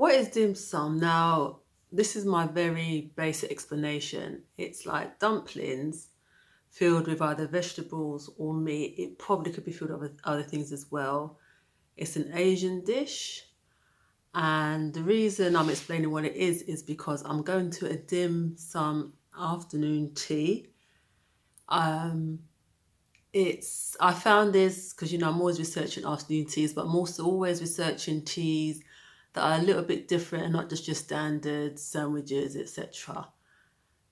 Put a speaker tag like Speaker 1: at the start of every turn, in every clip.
Speaker 1: What is dim sum? Now, this is my very basic explanation. It's like dumplings filled with either vegetables or meat. It probably could be filled with other things as well. It's an Asian dish. And the reason I'm explaining what it is because I'm going to a dim sum afternoon tea. Um, I found this because I'm always researching afternoon teas, but I'm also always researching teas that are a little bit different and not just your standard sandwiches, etc.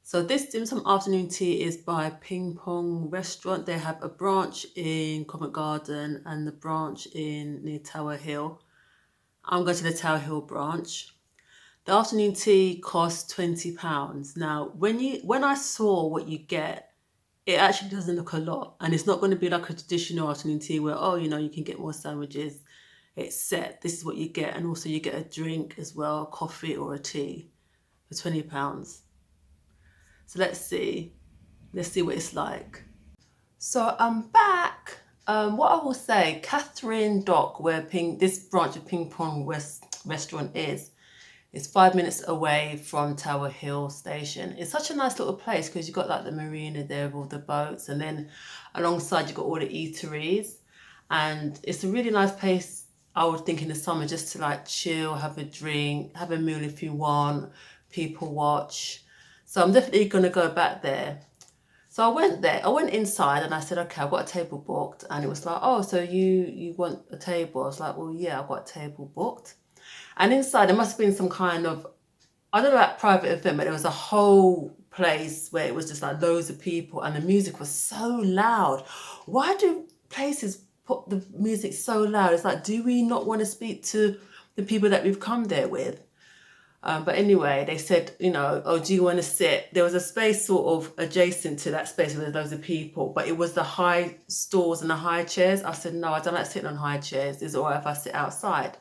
Speaker 1: So this dim sum afternoon tea is by Pong restaurant. They have a branch in Covent Garden and the branch in near Tower Hill. I'm going to the Tower Hill branch. The afternoon tea costs £20. Now, when I saw what you get, it actually doesn't look a lot, and it's not going to be like a traditional afternoon tea where you can get more sandwiches. It's set. This is what you get, and also you get a drink as well, coffee or a tea for £20. So let's see what it's like. So I'm back. What I will say, Katherine Dock, where this branch of Ping Pong West restaurant is 5 minutes away from Tower Hill station. It's such a nice little place because you've got like the marina there with all the boats, and then alongside you've got all the eateries, and it's a really nice place. I would think in the summer just to like chill, have a drink, have a meal if you want, people watch. So I'm definitely going to go back there. So I went there. I went inside and I said, okay, I've got a table booked. And it was like, oh, so you want a table? I was like, well, yeah, I've got a table booked. And inside there must have been some kind of, I don't know about private event, but there was a whole place where it was just like loads of people and the music was so loud. Why do places put the music so loud? It's like, do we not want to speak to the people that we've come there with? But anyway, they said, oh, do you want to sit? There was a space sort of adjacent to that space where there's loads of people, but it was the high stools and the high chairs. I said, no, I don't like sitting on high chairs. Is it all right if I sit outside?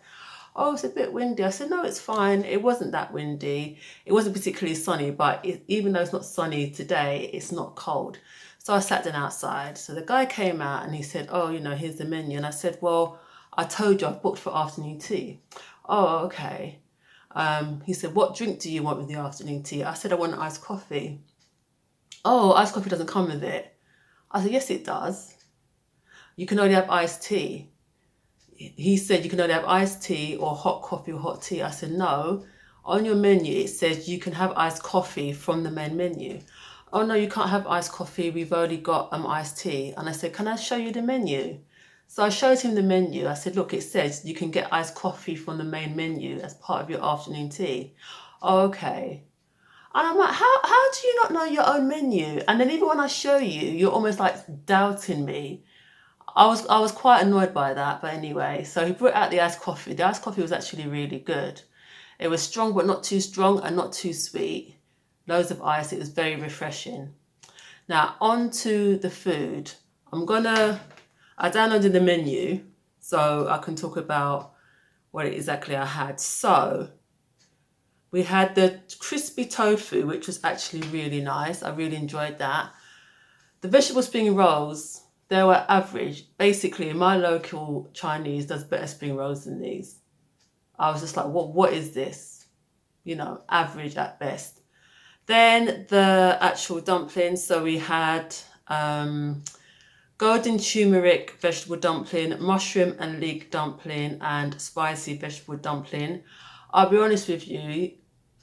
Speaker 1: Oh, it's a bit windy. I said, no, it's fine. It wasn't that windy. It wasn't particularly sunny, but even though it's not sunny today, it's not cold. So I sat down outside. So the guy came out and he said, oh, here's the menu. And I said, well, I told you I've booked for afternoon tea. Oh, okay. He said, what drink do you want with the afternoon tea? I said, I want iced coffee. Oh, iced coffee doesn't come with it. I said, yes, it does. You can only have iced tea. He said, you can only have iced tea or hot coffee or hot tea. I said, no. On your menu, it says you can have iced coffee from the main menu. Oh, no, you can't have iced coffee. We've only got iced tea. And I said, can I show you the menu? So I showed him the menu. I said, look, it says you can get iced coffee from the main menu as part of your afternoon tea. Oh, okay. And I'm like, how do you not know your own menu? And then even when I show you, you're almost like doubting me. I was quite annoyed by that. But anyway, so he brought out the iced coffee. The iced coffee was actually really good. It was strong, but not too strong and not too sweet. Loads of ice. It was very refreshing. Now, on to the food. I downloaded the menu so I can talk about what exactly I had. So we had the crispy tofu, which was actually really nice. I really enjoyed that. The vegetable spring rolls, they were average. Basically, my local Chinese does better spring rolls than these. I was just like, what is this? Average at best. Then the actual dumplings. So we had golden turmeric vegetable dumpling, mushroom and leek dumpling, and spicy vegetable dumpling. I'll be honest with you,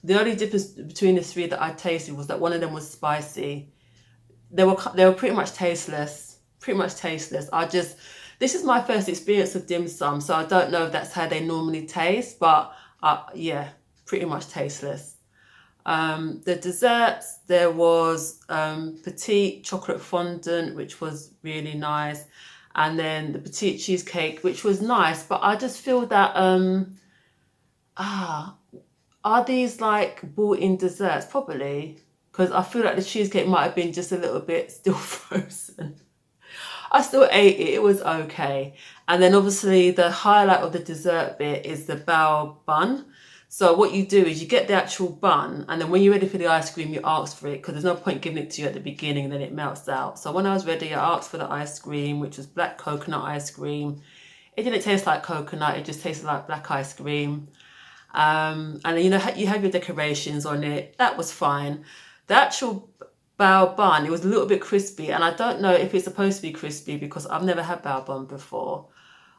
Speaker 1: the only difference between the three that I tasted was that one of them was spicy. They were pretty much tasteless. This is my first experience of dim sum, so I don't know if that's how they normally taste, but yeah, pretty much tasteless. The desserts, there was petite chocolate fondant, which was really nice, and then the petite cheesecake, which was nice, but I just feel that are these like bought-in desserts? Probably, because I feel like the cheesecake might have been just a little bit still frozen. I still ate it. It was okay. And then obviously the highlight of the dessert bit is the bao bun. So what you do is you get the actual bun, and then when you're ready for the ice cream, you ask for it, because there's no point giving it to you at the beginning and then it melts out. So when I was ready, I asked for the ice cream, which was black coconut ice cream. It didn't taste like coconut. It just tasted like black ice cream. And you know, you have your decorations on it. That was fine. The actual bao bun, it was a little bit crispy, and I don't know if it's supposed to be crispy because I've never had bao bun before.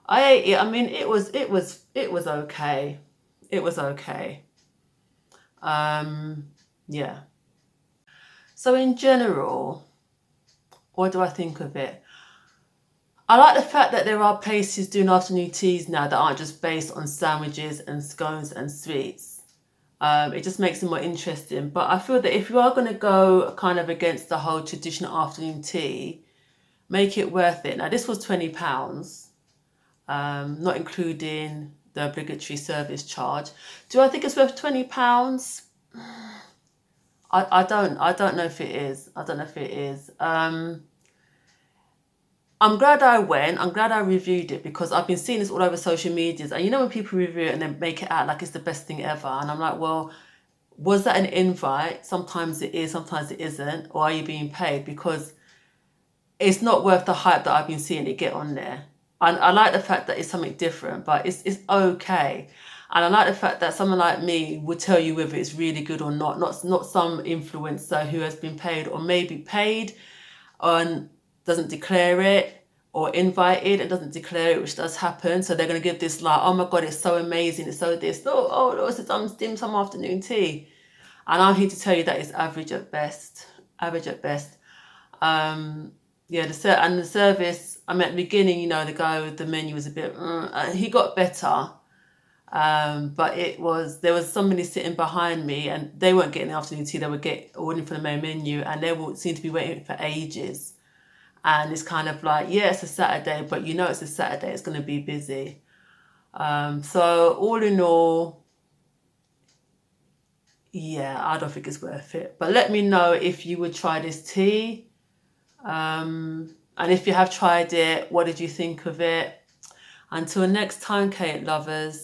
Speaker 1: I ate it. I mean, it was okay. It was okay. Yeah. So in general, what do I think of it? I like the fact that there are places doing afternoon teas now that aren't just based on sandwiches and scones and sweets. It just makes it more interesting. But I feel that if you are going to go kind of against the whole traditional afternoon tea, make it worth it. Now, this was £20, not including the obligatory service charge. Do I think it's worth £20? I don't know if it is. I don't know if it is. I'm glad I went. I'm glad I reviewed it because I've been seeing this all over social medias. And you know when people review it and then make it out like it's the best thing ever, and I'm like, well, was that an invite? Sometimes it is, sometimes it isn't. Or are you being paid? Because it's not worth the hype that I've been seeing it get on there. And I like the fact that it's something different, but it's okay. And I like the fact that someone like me would tell you whether it's really good or not. Not some influencer who has been paid or maybe paid and doesn't declare it, or invited and doesn't declare it, which does happen. So they're going to give this like, oh my God, it's so amazing, it's so this, it's dim sum afternoon tea. And I'm here to tell you that it's average at best. Average at best. Yeah, the service, I mean, at the beginning, you know, the guy with the menu was a bit, he got better. But there was somebody sitting behind me and they weren't getting the afternoon tea, they were ordering for the main menu and they would seem to be waiting for ages. And it's kind of like, yeah, it's a Saturday, but you know it's a Saturday, it's going to be busy. So all in all, yeah, I don't think it's worth it. But let me know if you would try this tea. And if you have tried it, what did you think of it? Until next time, Kate lovers.